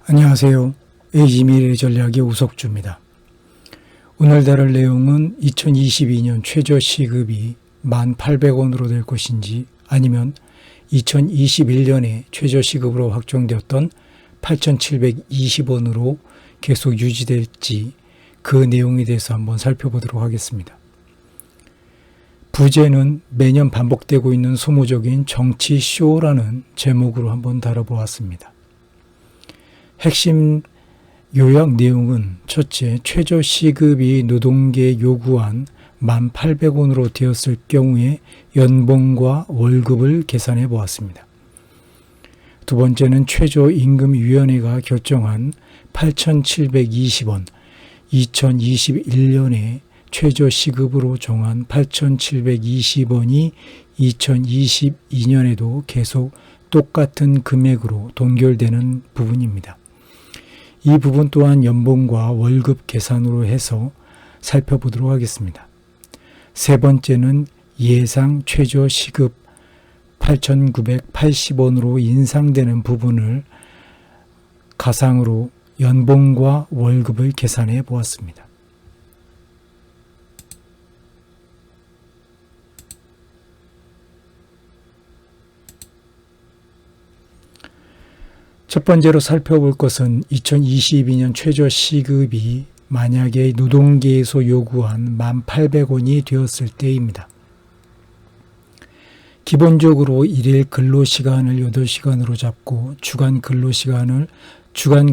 안녕하세요. 에이지미래전략의 우석주입니다. 오늘 다룰 내용은 2022년 최저시급이 1,800원으로 될 것인지 아니면 2021년에 최저시급으로 확정되었던 8,720원으로 계속 유지될지 그 내용에 대해서 한번 살펴보도록 하겠습니다. 부제는 매년 반복되고 있는 소모적인 정치쇼라는 제목으로 한번 다뤄보았습니다. 핵심 요약 내용은 첫째, 최저시급이 노동계에 요구한 1,800원으로 되었을 경우에 연봉과 월급을 계산해 보았습니다. 두 번째는 최저임금위원회가 결정한 8,720원, 2021년에 최저시급으로 정한 8,720원이 2022년에도 계속 똑같은 금액으로 동결되는 부분입니다. 이 부분 또한 연봉과 월급 계산으로 해서 살펴보도록 하겠습니다. 세 번째는 예상 최저시급 8,980원으로 인상되는 부분을 가상으로 연봉과 월급을 계산해 보았습니다. 첫 번째로 살펴볼 것은 2022년 최저시급이 만약에 노동계에서 요구한 1,800원이 되었을 때입니다. 기본적으로 일일 근로시간을 8시간으로 잡고 주간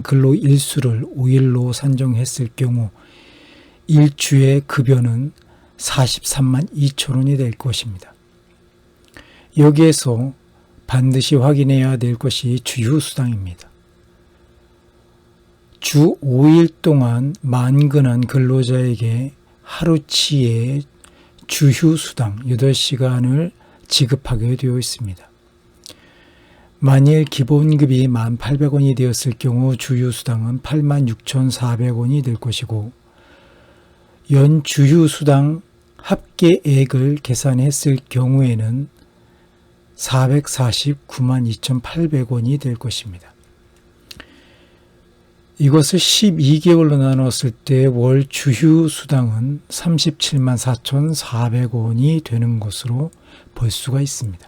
근로일수를 5일로 산정했을 경우 일주의 급여는 43만 2천원이 될 것입니다. 여기에서 반드시 확인해야 될 것이 주휴수당입니다. 주 5일 동안 만근한 근로자에게 하루치의 주휴수당 8시간을 지급하게 되어 있습니다. 만일 기본급이 1,800원이 되었을 경우 주휴수당은 86,400원이 될 것이고 연 주휴수당 합계액을 계산했을 경우에는 449만 2,800원이 될 것입니다. 이것을 12개월로 나눴을 때 월 주휴수당은 37만 4,400원이 되는 것으로 볼 수가 있습니다.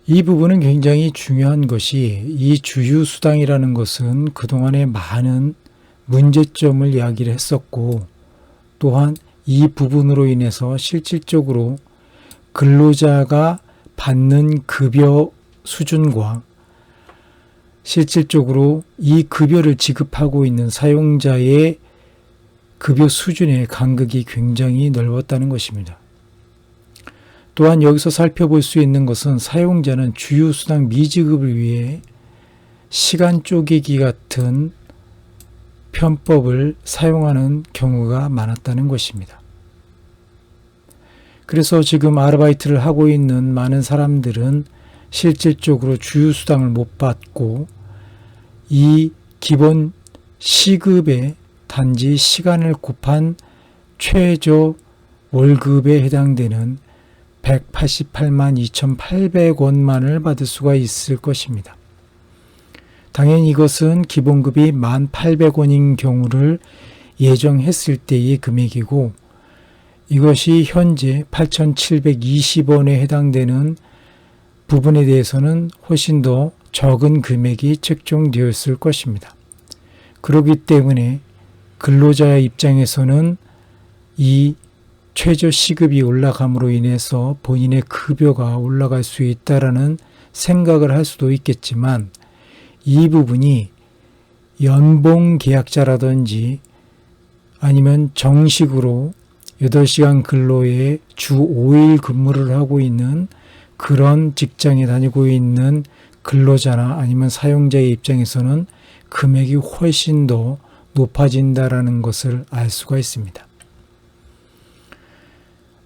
이 부분은 굉장히 중요한 것이 이 주휴수당이라는 것은 그동안에 많은 문제점을 이야기를 했었고 또한 이 부분으로 인해서 실질적으로 근로자가 받는 급여 수준과 실질적으로 이 급여를 지급하고 있는 사용자의 급여 수준의 간극이 굉장히 넓었다는 것입니다. 또한 여기서 살펴볼 수 있는 것은 사용자는 주휴수당 미지급을 위해 시간 쪼개기 같은 편법을 사용하는 경우가 많았다는 것입니다. 그래서 지금 아르바이트를 하고 있는 많은 사람들은 실질적으로 주휴수당을 못 받고 이 기본 시급에 단지 시간을 곱한 최저 월급에 해당되는 188만 2,800원만을 받을 수가 있을 것입니다. 당연히 이것은 기본급이 1,800원인 경우를 예정했을 때의 금액이고 이것이 현재 8,720원에 해당되는 부분에 대해서는 훨씬 더 적은 금액이 책정되었을 것입니다. 그렇기 때문에 근로자의 입장에서는 이 최저시급이 올라감으로 인해서 본인의 급여가 올라갈 수 있다라는 생각을 할 수도 있겠지만 이 부분이 연봉계약자라든지 아니면 정식으로 8시간 근로에 주 5일 근무를 하고 있는 그런 직장에 다니고 있는 근로자나 아니면 사용자의 입장에서는 금액이 훨씬 더 높아진다라는 것을 알 수가 있습니다.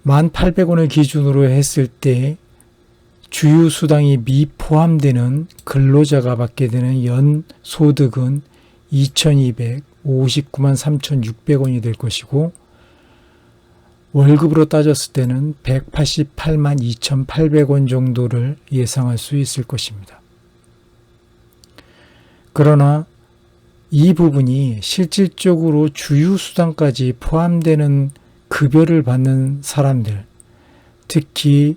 1,800원을 기준으로 했을 때 주휴수당이 미포함되는 근로자가 받게 되는 연소득은 2,259만 3,600원이 될 것이고 월급으로 따졌을 때는 188만 2,800원 정도를 예상할 수 있을 것입니다. 그러나 이 부분이 실질적으로 주휴수당까지 포함되는 급여를 받는 사람들, 특히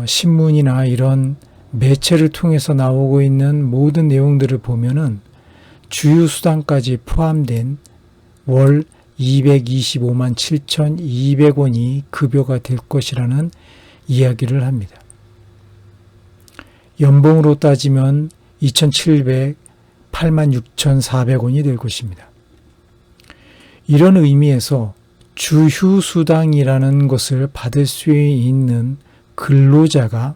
신문이나 이런 매체를 통해서 나오고 있는 모든 내용들을 보면은 주휴수당까지 포함된 월 225만 7,200원이 급여가 될 것이라는 이야기를 합니다. 연봉으로 따지면 2,708만 6,400원이 될 것입니다. 이런 의미에서 주휴수당이라는 것을 받을 수 있는 근로자가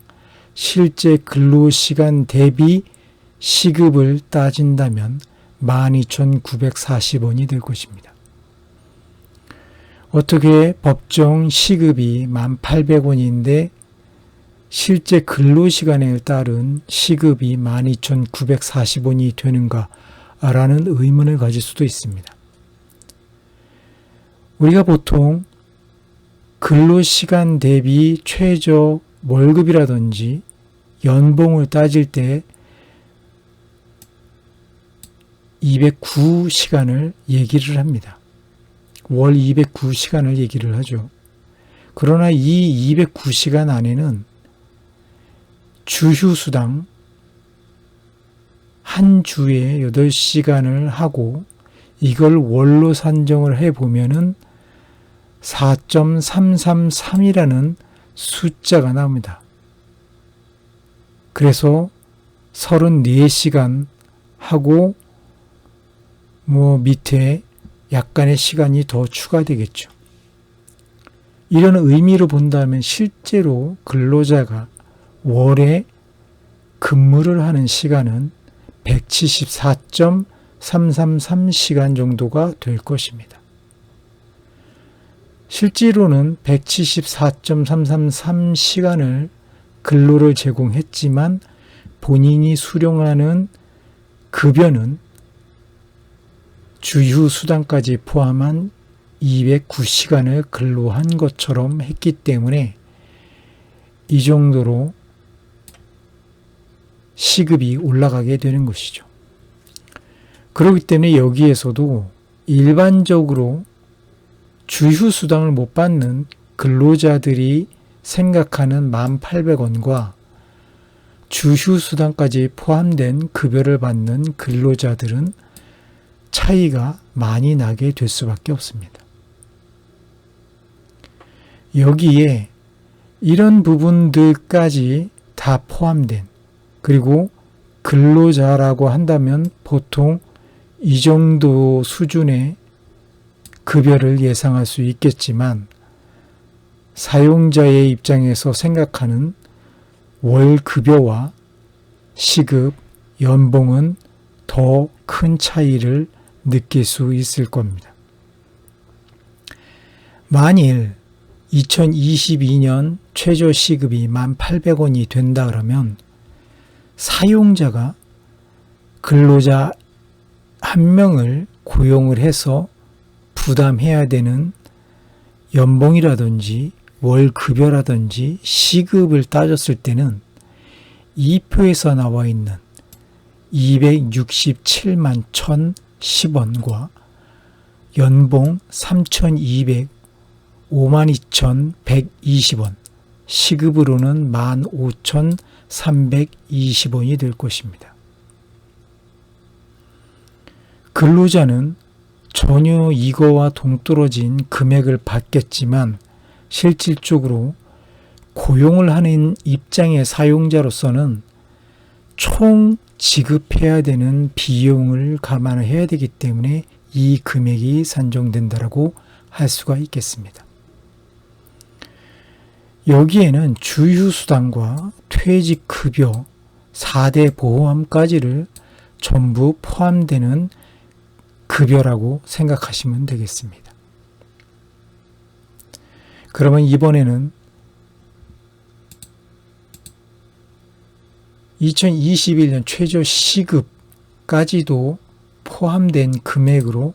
실제 근로시간 대비 시급을 따진다면 12,940원이 될 것입니다. 어떻게 법정 시급이 1,800원인데 실제 근로시간에 따른 시급이 12,940원이 되는가라는 의문을 가질 수도 있습니다. 우리가 보통 근로시간 대비 최저 월급이라든지 연봉을 따질 때 209시간을 얘기를 합니다. 월 209시간을 얘기를 하죠. 그러나 이 209시간 안에는 주휴수당 한 주에 8시간을 하고 이걸 월로 산정을 해보면은 4.333이라는 숫자가 나옵니다. 그래서 34시간 하고 밑에 약간의 시간이 더 추가되겠죠. 이런 의미로 본다면 실제로 근로자가 월에 근무를 하는 시간은 174.333시간 정도가 될 것입니다. 실제로는 174.333시간을 근로를 제공했지만 본인이 수령하는 급여는 주휴수당까지 포함한 209시간을 근로한 것처럼 했기 때문에 이 정도로 시급이 올라가게 되는 것이죠. 그렇기 때문에 여기에서도 일반적으로 주휴수당을 못 받는 근로자들이 생각하는 1,800원과 주휴수당까지 포함된 급여를 받는 근로자들은 차이가 많이 나게 될 수밖에 없습니다. 여기에 이런 부분들까지 다 포함된, 그리고 근로자라고 한다면 보통 이 정도 수준의 급여를 예상할 수 있겠지만 사용자의 입장에서 생각하는 월 급여와 시급, 연봉은 더 큰 차이를 느낄 수 있을 겁니다. 만일 2022년 최저 시급이 1,800원이 된다 그러면 사용자가 근로자 한 명을 고용을 해서 부담해야 되는 연봉이라든지 월급여라든지 시급을 따졌을 때는 이 표에서 나와 있는 267만 1,010원과 연봉 3,205만 2,120원, 시급으로는 15,320원이 될 것입니다. 근로자는 전혀 이거와 동떨어진 금액을 받겠지만 실질적으로 고용을 하는 입장의 사용자로서는 총 지급해야 되는 비용을 감안해야 되기 때문에 이 금액이 산정된다라고 할 수가 있겠습니다. 여기에는 주휴수당과 퇴직급여, 4대 보험까지를 전부 포함되는 급여라고 생각하시면 되겠습니다. 그러면 이번에는 2021년 최저 시급까지도 포함된 금액으로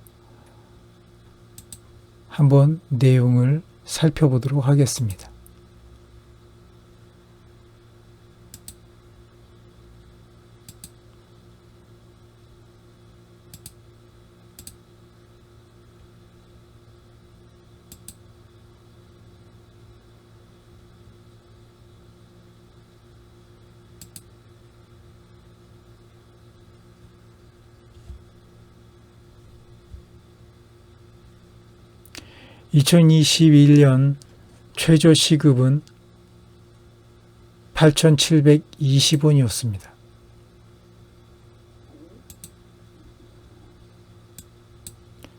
한번 내용을 살펴보도록 하겠습니다. 2021년 최저 시급은 8,720원이었습니다.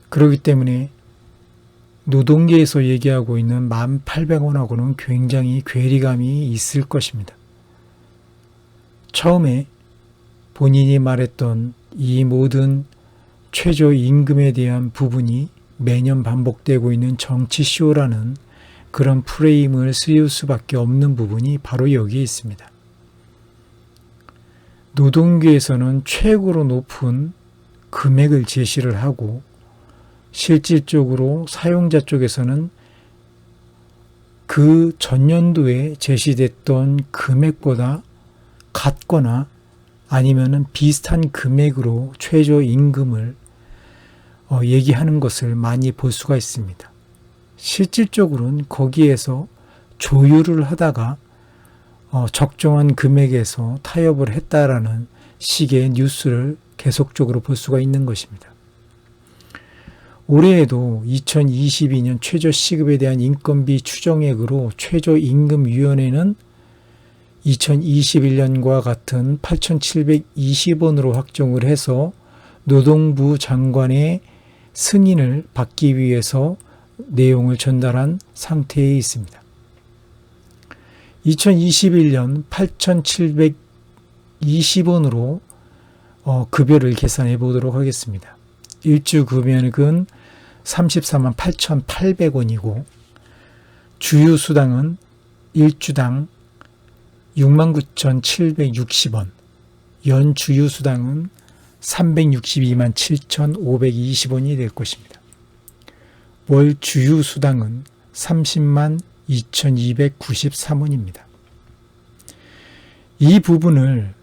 그렇기 때문에 노동계에서 얘기하고 있는 1,800원하고는 굉장히 괴리감이 있을 것입니다. 처음에 본인이 말했던 이 모든 최저임금에 대한 부분이 매년 반복되고 있는 정치쇼라는 그런 프레임을 쓰일 수밖에 없는 부분이 바로 여기에 있습니다. 노동계에서는 최고로 높은 금액을 제시를 하고 실질적으로 사용자 쪽에서는 그 전년도에 제시됐던 금액보다 같거나 아니면은 비슷한 금액으로 최저임금을 얘기하는 것을 많이 볼 수가 있습니다. 실질적으로는 거기에서 조율을 하다가 적정한 금액에서 타협을 했다라는 식의 뉴스를 계속적으로 볼 수가 있는 것입니다. 올해에도 2022년 최저시급에 대한 인건비 추정액으로 최저임금위원회는 2021년과 같은 8,720원으로 확정을 해서 노동부 장관의 승인을 받기 위해서 내용을 전달한 상태에 있습니다. 2021년 8,720원으로 급여를 계산해 보도록 하겠습니다. 일주 금액은 34만 8,800원이고 주휴수당은 일주당 69,760원, 연주휴수당은 362만 7,520원이 될 것입니다. 월 주휴수당은 30만 2,293원입니다. 이 부분을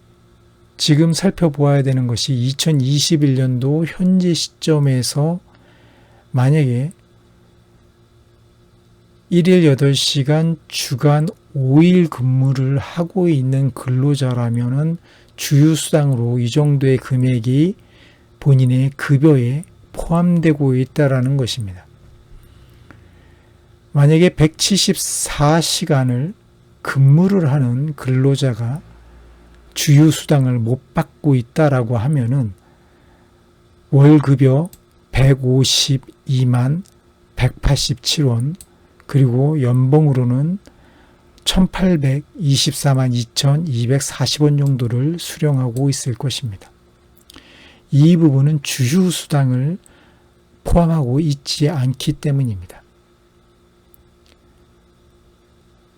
지금 살펴보아야 되는 것이 2021년도 현재 시점에서 만약에 1일 8시간 주간 5일 근무를 하고 있는 근로자라면은 주휴수당으로 이 정도의 금액이 본인의 급여에 포함되고 있다라는 것입니다. 만약에 174시간을 근무를 하는 근로자가 주휴수당을 못 받고 있다라고 하면은 월급여 152만 187원, 그리고 연봉으로는 1,824만 2,240원 정도를 수령하고 있을 것입니다. 이 부분은 주휴수당을 포함하고 있지 않기 때문입니다.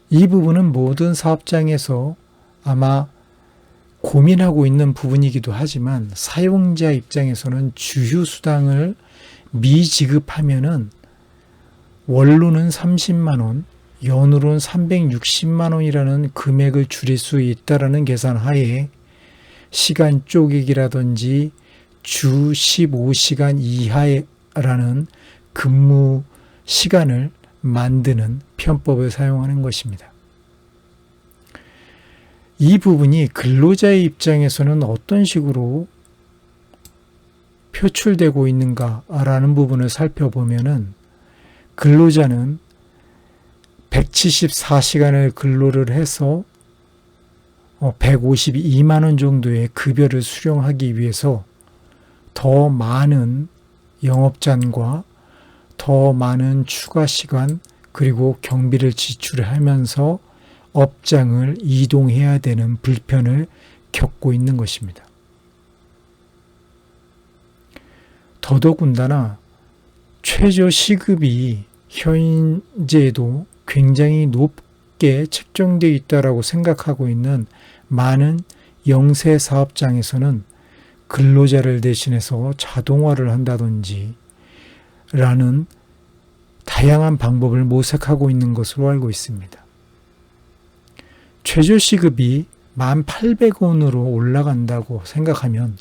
이 부분은 모든 사업장에서 아마 고민하고 있는 부분이기도 하지만 사용자 입장에서는 주휴수당을 미지급하면은 월로는 30만 원, 연으로는 360만 원이라는 금액을 줄일 수 있다라는 계산 하에 시간 쪼개기라든지 주 15시간 이하라는 근무 시간을 만드는 편법을 사용하는 것입니다. 이 부분이 근로자의 입장에서는 어떤 식으로 표출되고 있는가라는 부분을 살펴보면은 근로자는 174시간을 근로를 해서 152만 원 정도의 급여를 수령하기 위해서 더 많은 영업잔과 더 많은 추가 시간 그리고 경비를 지출하면서 업장을 이동해야 되는 불편을 겪고 있는 것입니다. 더더군다나 최저 시급이 현재도 굉장히 높게 책정되어 있다고 생각하고 있는 많은 영세 사업장에서는 근로자를 대신해서 자동화를 한다든지 라는 다양한 방법을 모색하고 있는 것으로 알고 있습니다. 최저시급이 1,800원으로 올라간다고 생각하면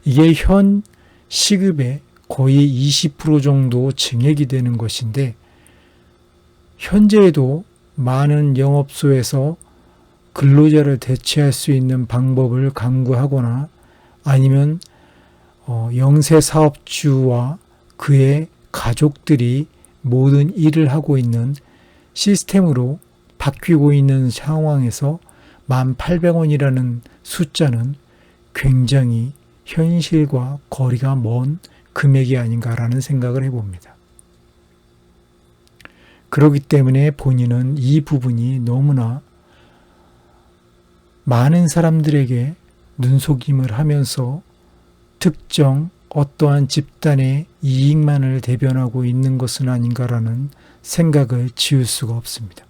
이게 현 시급의 거의 20% 정도 증액이 되는 것인데 현재에도 많은 영업소에서 근로자를 대체할 수 있는 방법을 강구하거나 아니면 영세 사업주와 그의 가족들이 모든 일을 하고 있는 시스템으로 바뀌고 있는 상황에서 1,800원이라는 숫자는 굉장히 현실과 거리가 먼 금액이 아닌가라는 생각을 해봅니다. 그렇기 때문에 본인은 이 부분이 너무나 많은 사람들에게 눈속임을 하면서 특정 어떠한 집단의 이익만을 대변하고 있는 것은 아닌가라는 생각을 지울 수가 없습니다.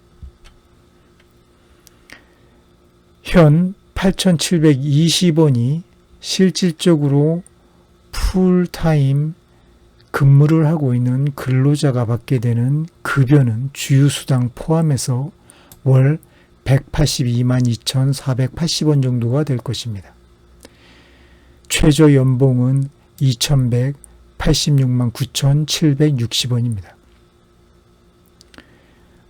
현 8,720원이 실질적으로 풀타임 근무를 하고 있는 근로자가 받게 되는 급여는 주휴수당 포함해서 월 182만 2,480원 정도가 될 것입니다. 최저 연봉은 2,186만 9,760원입니다.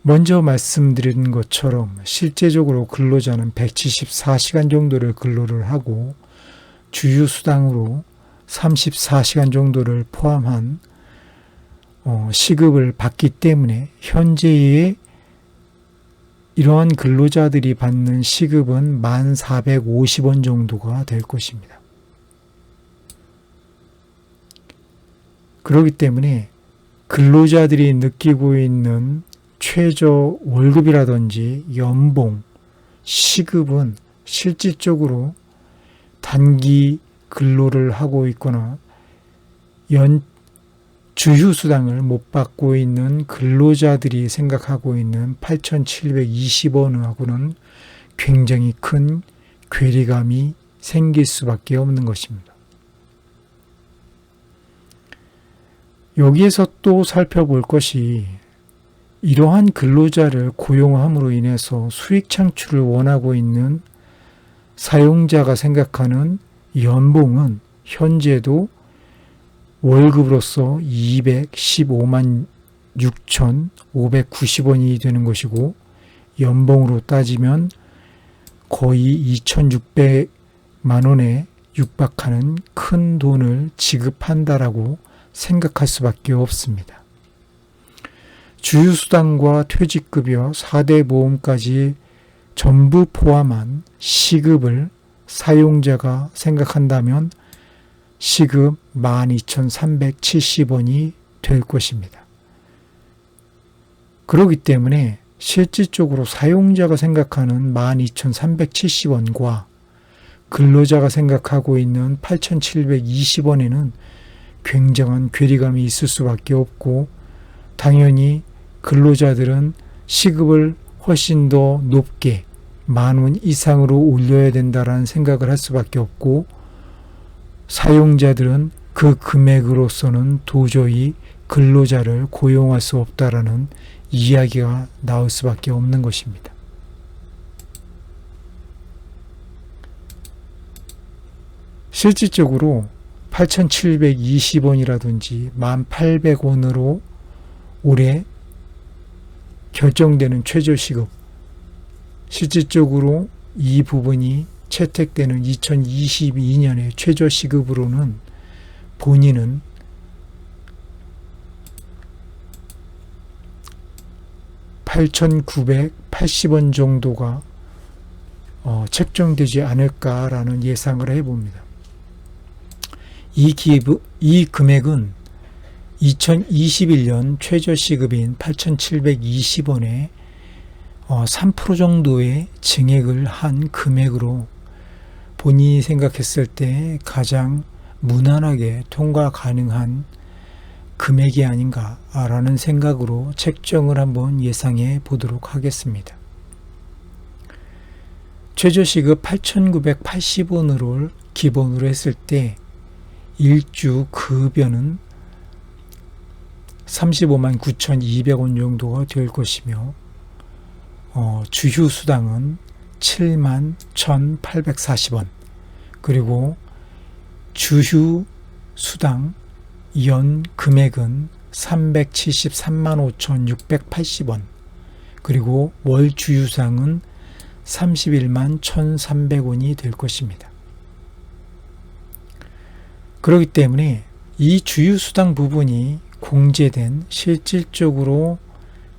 먼저 말씀드린 것처럼 실제적으로 근로자는 174시간 정도를 근로를 하고 주휴수당으로 34시간 정도를 포함한 시급을 받기 때문에 현재의 이러한 근로자들이 받는 시급은 1,450원 정도가 될 것입니다. 그렇기 때문에 근로자들이 느끼고 있는 최저 월급이라든지 연봉, 시급은 실질적으로 단기 근로를 하고 있거나 주휴수당을 못 받고 있는 근로자들이 생각하고 있는 8,720원하고는 굉장히 큰 괴리감이 생길 수밖에 없는 것입니다. 여기에서 또 살펴볼 것이 이러한 근로자를 고용함으로 인해서 수익 창출을 원하고 있는 사용자가 생각하는 연봉은 현재도 월급으로서 215만 6,590원이 되는 것이고 연봉으로 따지면 거의 2,600만 원에 육박하는 큰 돈을 지급한다라고 생각할 수밖에 없습니다. 주휴수당과 퇴직급여, 4대 보험까지 전부 포함한 시급을 사용자가 생각한다면 시급 12,370원이 될 것입니다. 그렇기 때문에 실질적으로 사용자가 생각하는 12,370원과 근로자가 생각하고 있는 8,720원에는 굉장한 괴리감이 있을 수밖에 없고 당연히 근로자들은 시급을 훨씬 더 높게 10,000원 이상으로 올려야 된다라는 생각을 할 수밖에 없고 사용자들은 그 금액으로서는 도저히 근로자를 고용할 수 없다라는 이야기가 나올 수밖에 없는 것입니다. 실질적으로 8,720원이라든지 1,800원으로 올해 결정되는 최저시급, 실질적으로 이 부분이 채택되는 2022년의 최저시급으로는 본인은 8,980원 정도가 책정되지 않을까라는 예상을 해봅니다. 이 금액은 2021년 최저시급인 8,720원에 3% 정도의 증액을 한 금액으로 본인이 생각했을 때 가장 무난하게 통과 가능한 금액이 아닌가라는 생각으로 책정을 한번 예상해 보도록 하겠습니다. 최저시급 8,980원으로 기본으로 했을 때 일주 급여는 35만 9,200원 정도가 될 것이며 주휴수당은 7만 1,840원 그리고 주휴수당 연 금액은 373만 5,680원 그리고 월 주휴수당은 31만 1,300원이 될 것입니다. 그렇기 때문에 이 주휴수당 부분이 공제된 실질적으로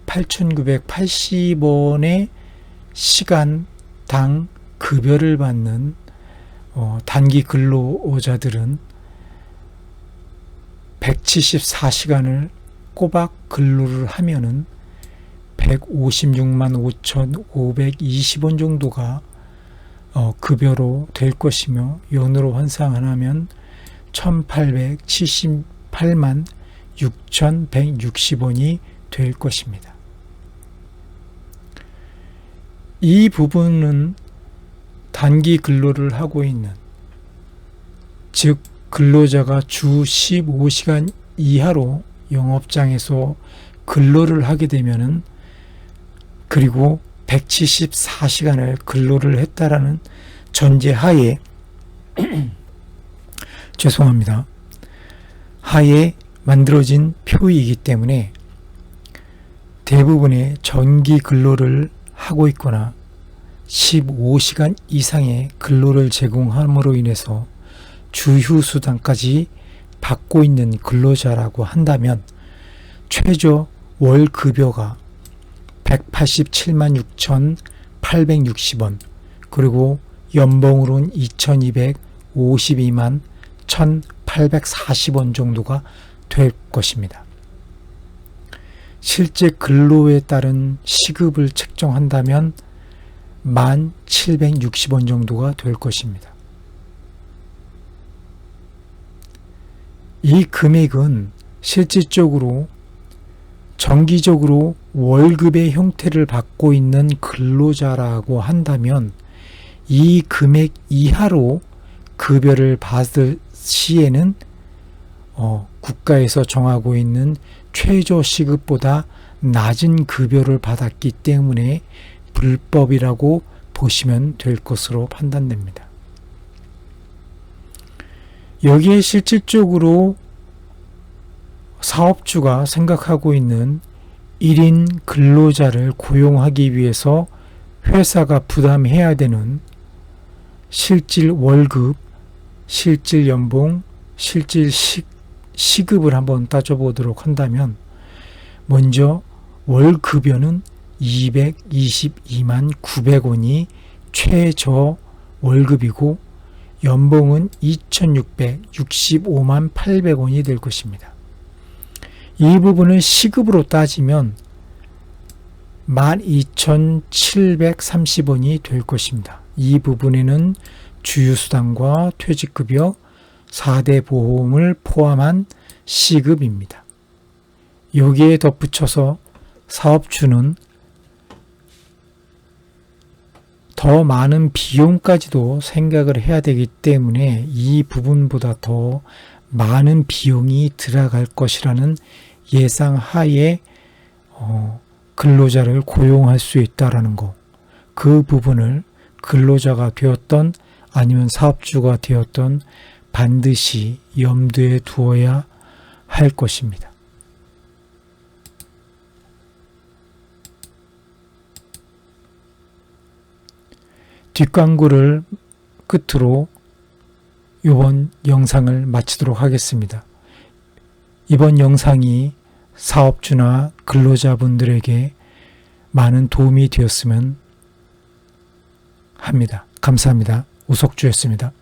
8,980원의 시간당 급여를 받는 단기 근로자들은 174시간을 꼬박 근로를 하면은 156만 5,520원 정도가 급여로 될 것이며, 연으로 환산하면 1,878만 6,160원이 될 것입니다. 이 부분은 단기 근로를 하고 있는, 즉 근로자가 주 15시간 이하로 영업장에서 근로를 하게 되면은, 그리고 174시간을 근로를 했다라는 전제하에 죄송합니다. 하에 만들어진 표이기 때문에 대부분의 정기 근로를 하고 있거나 15시간 이상의 근로를 제공함으로 인해서 주휴수당까지 받고 있는 근로자라고 한다면 최저 월급여가 187만 6,860원, 그리고 연봉으로는 2,252만 1,840원 정도가 될 것입니다. 실제 근로에 따른 시급을 책정한다면 1,760원 정도가 될 것입니다. 이 금액은 실질적으로 정기적으로 월급의 형태를 받고 있는 근로자라고 한다면 이 금액 이하로 급여를 받을 시에는 국가에서 정하고 있는 최저 시급보다 낮은 급여를 받았기 때문에 불법이라고 보시면 될 것으로 판단됩니다. 여기에 실질적으로 사업주가 생각하고 있는 1인 근로자를 고용하기 위해서 회사가 부담해야 되는 실질 월급, 실질 연봉, 실질 시급을 한번 따져보도록 한다면, 먼저 월급여는 222만 900원이 최저 월급이고, 연봉은 2,665만 800원이 될 것입니다. 이 부분을 시급으로 따지면 12,730원이 될 것입니다. 이 부분에는 주휴수당과 퇴직급여, 4대 보험을 포함한 시급입니다. 여기에 덧붙여서 사업주는 더 많은 비용까지도 생각을 해야 되기 때문에 이 부분보다 더 많은 비용이 들어갈 것이라는 예상하에 근로자를 고용할 수 있다라는 거, 그 부분을 근로자가 되었던 아니면 사업주가 되었던 반드시 염두에 두어야 할 것입니다. 뒷광고를 끝으로 이번 영상을 마치도록 하겠습니다. 이번 영상이 사업주나 근로자분들에게 많은 도움이 되었으면 합니다. 감사합니다. 우석주였습니다.